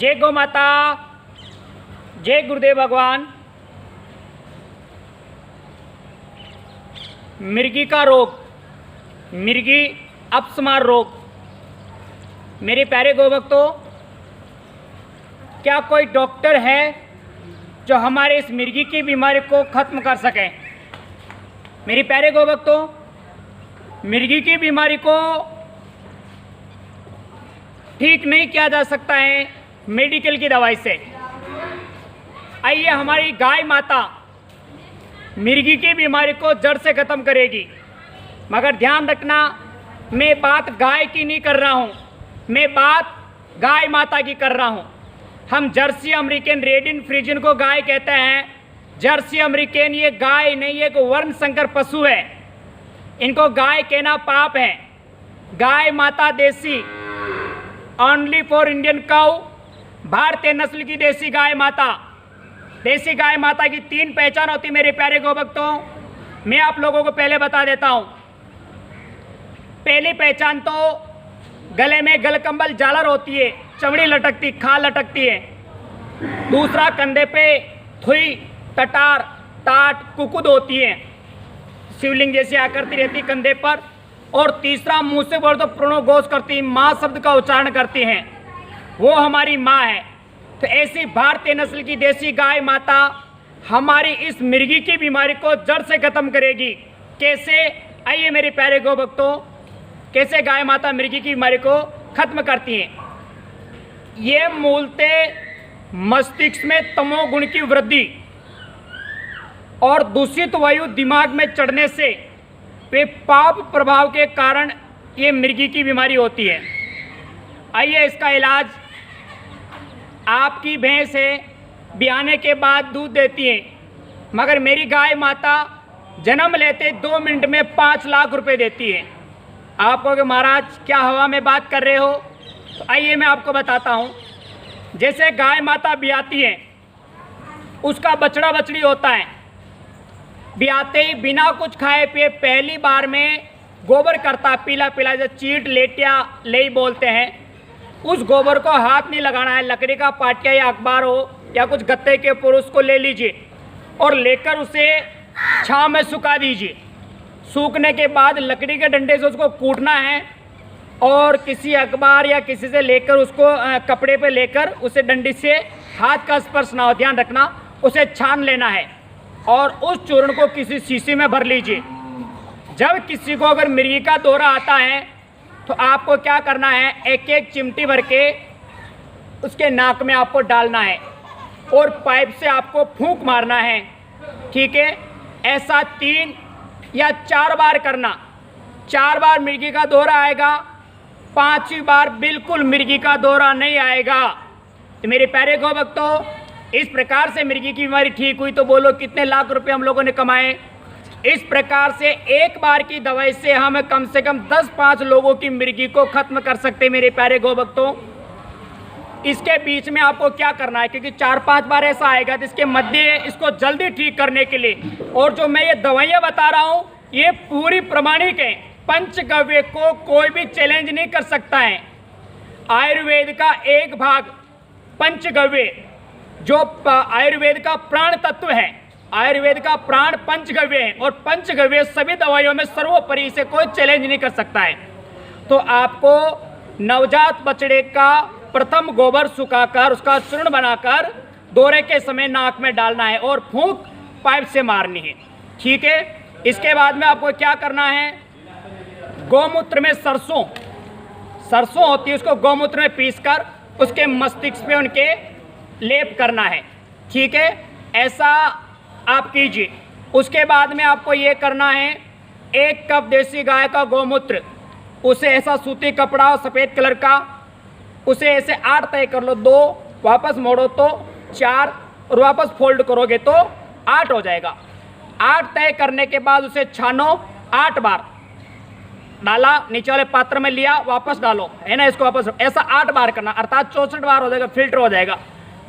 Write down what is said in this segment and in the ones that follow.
जय गौ माता, जय गुरुदेव भगवान। मिर्गी का रोग, मिर्गी अपस्मार रोग। मेरे प्यारे गोभक्तों, क्या कोई डॉक्टर है जो हमारे इस मिर्गी की बीमारी को ख़त्म कर सके? मेरे प्यारे गोभक्तों, मिर्गी की बीमारी को ठीक नहीं किया जा सकता है मेडिकल की दवाई से। आइए, हमारी गाय माता मिर्गी की बीमारी को जड़ से ख़त्म करेगी। मगर ध्यान रखना, मैं बात गाय की नहीं कर रहा हूँ, मैं बात गाय माता की कर रहा हूँ। हम जर्सी अमेरिकन रेडिन फ्रीजियन को गाय कहते हैं। जर्सी अमेरिकन ये गाय नहीं, ये एक वर्ण संकर पशु है, इनको गाय कहना पाप है। गाय माता देसी, ओनली फॉर इंडियन काउ, भारतीय नस्ल की देसी गाय माता। देसी गाय माता की 3 पहचान होती है मेरे प्यारे गोभक्तों, मैं आप लोगों को पहले बता देता हूँ। पहली पहचान तो गले में गलकंबल झालर होती है, चमड़ी लटकती, खाल लटकती है। दूसरा, कंधे पे थुई, टटार, टाट, कुकुद होती है, शिवलिंग जैसी आकृति रहती कंधे पर। और तीसरा, मुंह से बोल तो प्रणोघोष करती, माँ शब्द का उच्चारण करती हैं, वो हमारी माँ है। तो ऐसी भारतीय नस्ल की देसी गाय माता हमारी इस मिर्गी की बीमारी को जड़ से खत्म करेगी। कैसे? आइए मेरे प्यारे गोभक्तों, कैसे गाय माता मिर्गी की बीमारी को खत्म करती हैं। ये मूलतः मस्तिष्क में तमोगुण की वृद्धि और दूषित वायु दिमाग में चढ़ने से वे पाप प्रभाव के कारण ये मिर्गी की बीमारी होती है। आइए, इसका इलाज, आपकी भैंस है, ब्याने के बाद दूध देती है, मगर मेरी गाय माता जन्म लेते 2 मिनट में 5 लाख रुपए देती है। आप कहोगे महाराज क्या हवा में बात कर रहे हो? तो आइए मैं आपको बताता हूँ। जैसे गाय माता ब्याती है, उसका बछड़ा बछड़ी होता है, ब्याते ही बिना कुछ खाए पिए पहली बार में गोबर करता, पीला पीला, जो चीट लेटिया ले बोलते हैं, उस गोबर को हाथ नहीं लगाना है। लकड़ी का पाटिया या अखबार हो या कुछ गत्ते के ऊपर उसको ले लीजिए और लेकर उसे छांव में सुखा दीजिए। सूखने के बाद लकड़ी के डंडे से उसको कूटना है और किसी अखबार या किसी से लेकर उसको कपड़े पे लेकर उसे डंडी से हाथ का स्पर्श ना हो, ध्यान रखना, उसे छान लेना है और उस चूर्ण को किसी शीशी में भर लीजिए। जब किसी को अगर मिर्गी का दौरा आता है तो आपको क्या करना है, एक एक चिमटी भर के उसके नाक में आपको डालना है और पाइप से आपको फूंक मारना है। ठीक है? ऐसा 3 या 4 बार करना। 4 बार मिर्गी का दौरा आएगा, 5वीं बार बिल्कुल मिर्गी का दौरा नहीं आएगा। तो मेरे प्यारे गोभक्तों, इस प्रकार से मिर्गी की बीमारी ठीक हुई तो बोलो कितने लाख रुपए हम लोगों ने कमाए। इस प्रकार से एक बार की दवाई से हम कम से कम 10-5 लोगों की मिर्गी को खत्म कर सकते हैं मेरे प्यारे गोभक्तों। इसके बीच में आपको क्या करना है, क्योंकि 4-5 बार ऐसा आएगा तो इसके मध्य इसको जल्दी ठीक करने के लिए, और जो मैं ये दवाइयाँ बता रहा हूँ ये पूरी प्रमाणिक है। पंचगव्य को कोई भी चैलेंज नहीं कर सकता है। आयुर्वेद का एक भाग पंचगव्य, जो आयुर्वेद का प्राण तत्व है, आयुर्वेद का प्राण पंचगव्य है, और पंचगव्य सभी दवाइयों में सर्वोपरि, से कोई चैलेंज नहीं कर सकता है। तो आपको नवजात बछड़े का प्रथम गोबर सुखाकर उसका चूर्ण बनाकर दौरे के समय नाक में डालना है और फूंक पाइप से मारनी है। ठीक है? इसके बाद में आपको क्या करना है, गौमूत्र में सरसों होती है, उसको गौमूत्र में पीसकर उसके मस्तिष्क पे उनके लेप करना है। ठीक है? ऐसा आप कीजिए। उसके बाद में आपको ये करना है, 1 कप देसी गाय का गौमूत्र, उसे ऐसा सूती कपड़ा और सफ़ेद कलर का, उसे ऐसे 8 तय कर लो, 2 वापस मोड़ो तो 4 और वापस फोल्ड करोगे तो 8 हो जाएगा। 8 तय करने के बाद उसे छानो, 8 बार डाला, नीचे वाले पात्र में लिया, वापस डालो, है ना, इसको वापस, ऐसा 8 बार करना, अर्थात 64 बार हो जाएगा, फिल्टर हो जाएगा।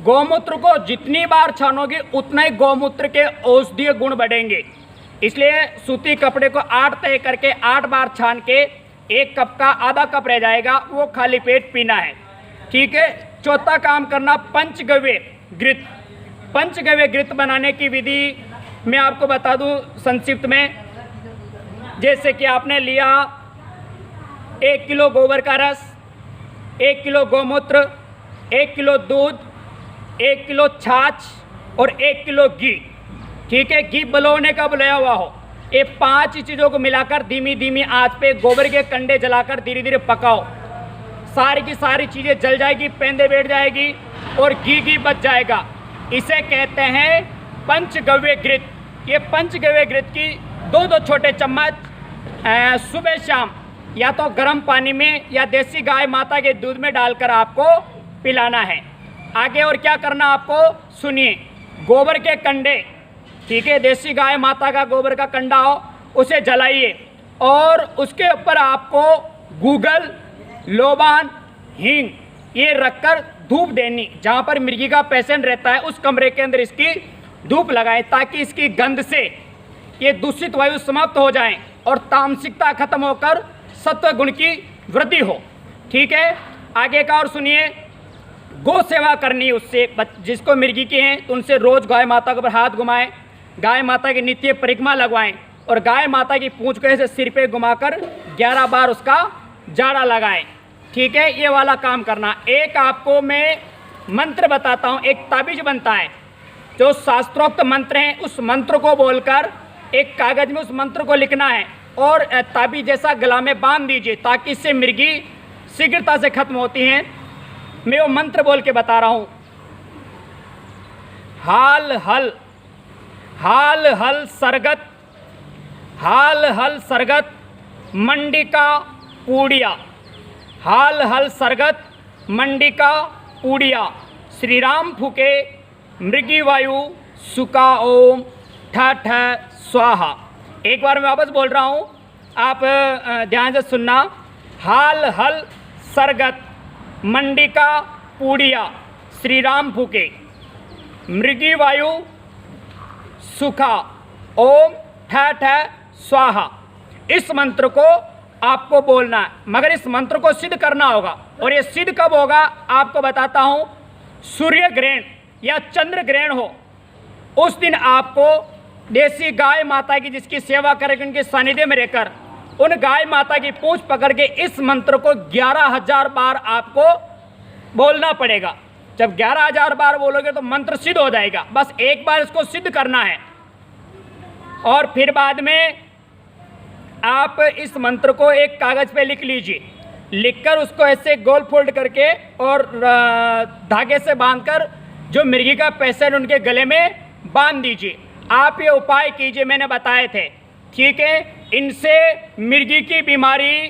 गौमूत्र को जितनी बार छानोगे उतना ही गौमूत्र के औषधीय गुण बढ़ेंगे। इसलिए सूती कपड़े को 8 तय करके 8 बार छान के 1 कप का आधा कप रह जाएगा, वो खाली पेट पीना है। ठीक है? चौथा काम करना पंचगव्य घृत। पंचगव्य घृत बनाने की विधि मैं आपको बता दूं संक्षिप्त में। जैसे कि आपने लिया 1 किलो गोबर का रस, 1 किलो गौमूत्र, 1 किलो दूध, 1 किलो छाछ और 1 किलो घी। ठीक है, घी बलौने का बुलाया हुआ हो। ये 5 चीज़ों को मिलाकर धीमी धीमी आंच पे गोबर के कंडे जलाकर धीरे धीरे पकाओ। सारी की सारी चीज़ें जल जाएगी, पेंदे बैठ जाएगी और घी बच जाएगा। इसे कहते हैं पंचगव्य घृत। ये पंचगव्य घृत की 2-2 छोटे चम्मच सुबह शाम या तो गर्म पानी में या देसी गाय माता के दूध में डालकर आपको पिलाना है। आगे और क्या करना आपको सुनिए। गोबर के कंडे, ठीक है, देसी गाय माता का गोबर का कंडा हो उसे जलाइए और उसके ऊपर आपको गूगल, लोबान, हींग ये रखकर धूप देनी। जहाँ पर मिर्गी का पेशेंट रहता है उस कमरे के अंदर इसकी धूप लगाएं ताकि इसकी गंध से ये दूषित वायु समाप्त हो जाएं और तामसिकता खत्म होकर सत्व गुण की वृद्धि हो। ठीक है, आगे का और सुनिए। गौ सेवा करनी है उससे, जिसको मिर्गी के हैं तो उनसे रोज गाय माता के ऊपर हाथ घुमाएं, गाय माता की नित्य परिक्रमा लगवाएं और गाय माता की पूंछ को ऐसे सिर पे घुमाकर 11 बार उसका जाड़ा लगाएं। ठीक है, ये वाला काम करना। एक आपको मैं मंत्र बताता हूँ, एक ताबीज बनता है जो शास्त्रोक्त मंत्र हैं, उस मंत्र को बोलकर एक कागज में उस मंत्र को लिखना है और ताबीज जैसा गला में बांध दीजिए ताकि इससे मिर्गी शीघ्रता से खत्म होती हैं। मैं वो मंत्र बोल के बता रहा हूँ। हाल हल हाल हल सरगत, हाल हल सरगत मंडिका पूड़िया, हाल हल सरगत मंडिका पूड़िया, श्री राम फूके मृगी वायु सुका ओम ठ ठ स्वाहा। एक बार मैं वापस बोल रहा हूँ, आप ध्यान से सुनना। हाल हल सरगत मंडिका पूड़िया, श्री राम फूके मृगी वायु सुखा ओम ठ ठ स्वाहा। इस मंत्र को आपको बोलना है, मगर इस मंत्र को सिद्ध करना होगा। और ये सिद्ध कब होगा आपको बताता हूँ। सूर्य ग्रहण या चंद्र ग्रहण हो उस दिन आपको देसी गाय माता की जिसकी सेवा करेंगे उनके सानिध्य में रहकर उन गाय माता की पूंछ पकड़ के इस मंत्र को 11,000 बार आपको बोलना पड़ेगा। जब 11,000 बार बोलोगे तो मंत्र सिद्ध हो जाएगा। बस एक बार इसको सिद्ध करना है और फिर बाद में आप इस मंत्र को एक कागज पे लिख लीजिए। लिखकर उसको ऐसे गोल फोल्ड करके और धागे से बांधकर जो मिर्गी का पेशेंट उनके गले में बांध दीजिए। आप ये उपाय कीजिए, मैंने बताए थे। ठीक है, इनसे मिर्गी की बीमारी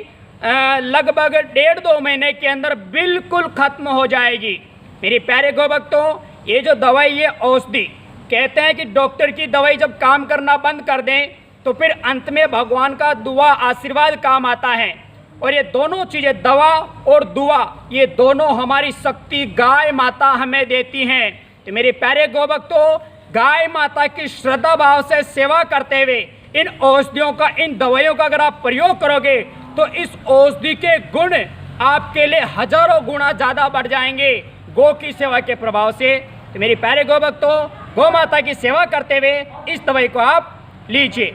लगभग 1.5-2 महीने के अंदर बिल्कुल खत्म हो जाएगी। मेरे प्यारे गोभक्तों, ये जो दवाई है औषधि, कहते हैं कि डॉक्टर की दवाई जब काम करना बंद कर दें तो फिर अंत में भगवान का दुआ आशीर्वाद काम आता है। और ये दोनों चीज़ें, दवा और दुआ, ये दोनों हमारी शक्ति गाय माता हमें देती हैं। तो मेरे प्यारे गोभक्तों, गाय माता की श्रद्धा भाव से सेवा करते हुए इन औषधियों का, इन दवाइयों का अगर आप प्रयोग करोगे तो इस औषधि के गुण आपके लिए हजारों गुना ज़्यादा बढ़ जाएंगे गौ की सेवा के प्रभाव से। तो मेरे प्यारे गोभक्तों, गौ माता की सेवा करते हुए इस दवाई को आप लीजिए।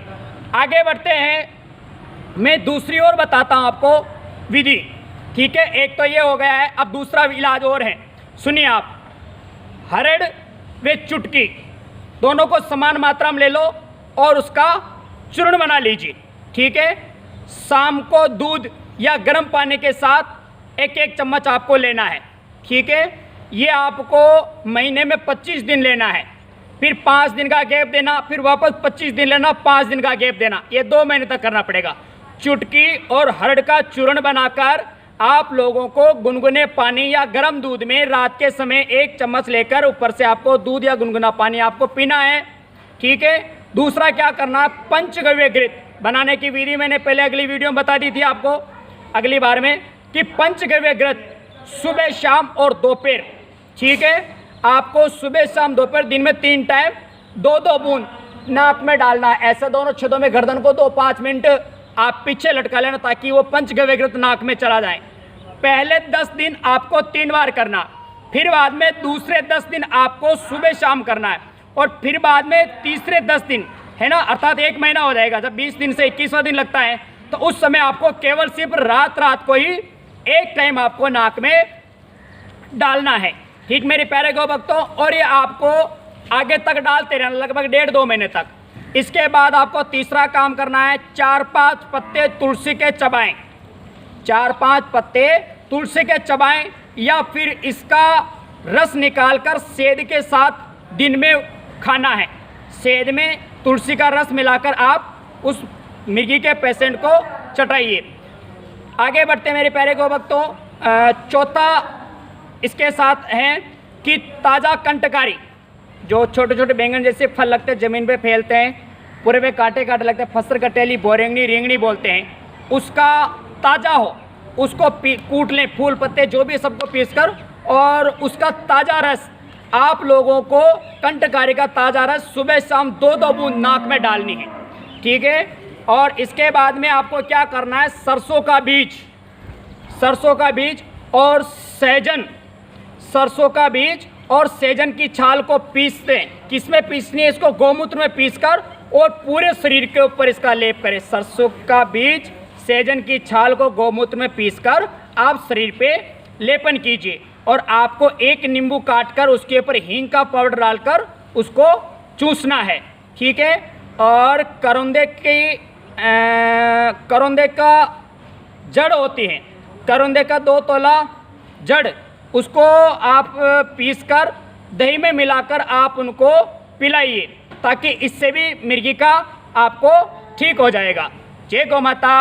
आगे बढ़ते हैं, मैं दूसरी ओर बताता हूँ आपको विधि। ठीक है, एक तो ये हो गया है, अब दूसरा इलाज और है, सुनिए आप। हरड़ व चुटकी दोनों को समान मात्रा में ले लो और उसका चूर्ण बना लीजिए। ठीक है, शाम को दूध या गर्म पानी के साथ 1-1 चम्मच आपको लेना है। ठीक है, ये आपको महीने में 25 दिन लेना है, फिर 5 दिन का गैप देना, फिर वापस 25 दिन लेना, 5 दिन का गैप देना। ये 2 महीने तक करना पड़ेगा। चुटकी और हरड़ का चूर्ण बनाकर आप लोगों को गुनगुने पानी या गर्म दूध में रात के समय 1 चम्मच लेकर ऊपर से आपको दूध या गुनगुना पानी आपको पीना है। ठीक है, दूसरा क्या करना है, पंचगव्य घृत बनाने की विधि मैंने पहले अगली वीडियो में बता दी थी आपको अगली बार में कि पंचगव्य घृत सुबह शाम और दोपहर। ठीक है, आपको सुबह शाम दोपहर दिन में 3 टाइम 2-2 बूंद नाक में डालना है। ऐसे दोनों छेदों में गर्दन को 2-5 मिनट आप पीछे लटका लेना ताकि वो पंचगव्य घृत नाक में चला जाए। पहले 10 दिन आपको 3 बार करना, फिर बाद में दूसरे 10 दिन आपको सुबह शाम करना है, और फिर बाद में तीसरे 10 दिन है ना, अर्थात 1 महीना हो जाएगा। जब 20 दिन से 21वां दिन लगता है तो उस समय आपको केवल सिर्फ रात को ही एक टाइम आपको नाक में डालना है। ठीक मेरे प्यारे गौ भक्तों, और ये आपको आगे तक डालते रहना, लगभग 1.5-2 महीने तक। इसके बाद आपको तीसरा काम करना है, 4-5 पत्ते तुलसी के चबाएं, 4-5 पत्ते तुलसी के चबाएं, या फिर इसका रस निकालकर सेध के साथ दिन में खाना है। सेध में तुलसी का रस मिलाकर आप उस मिर्गी के पेशेंट को चटाइए। आगे बढ़ते मेरे प्यारे गौ भक्तों, चौथा इसके साथ है कि ताज़ा कंटकारी, जो छोटे छोटे बैंगन जैसे फल लगते हैं, ज़मीन पे फैलते हैं, पूरे में कांटे कांटे लगते हैं, फसर कटेली, बोरेंगनी, रेंगनी बोलते हैं, उसका ताज़ा हो उसको कूट लें, फूल पत्ते जो भी सबको पीस कर, और उसका ताज़ा रस आप लोगों को, कंटकारी का ताज़ा रस सुबह शाम 2-2 बूंद नाक में डालनी है। ठीक है, और इसके बाद में आपको क्या करना है, सरसों का बीज और सहजन, सरसों का बीज और सहजन की छाल को पीसते हैं। किस में पीसनी है, इसको गोमूत्र में पीसकर, और पूरे शरीर के ऊपर इसका लेप करें। सरसों का बीज, सहजन की छाल को गोमूत्र में पीसकर आप शरीर पे लेपन कीजिए, और आपको 1 नींबू काटकर उसके ऊपर हींग का पाउडर डालकर उसको चूसना है। ठीक है, और करौंदे का जड़ होती है, करौंदे का 2 तोला जड़, उसको आप पीसकर दही में मिलाकर आप उनको पिलाइए, ताकि इससे भी मिर्गी का आपको ठीक हो जाएगा। जय गौ माता।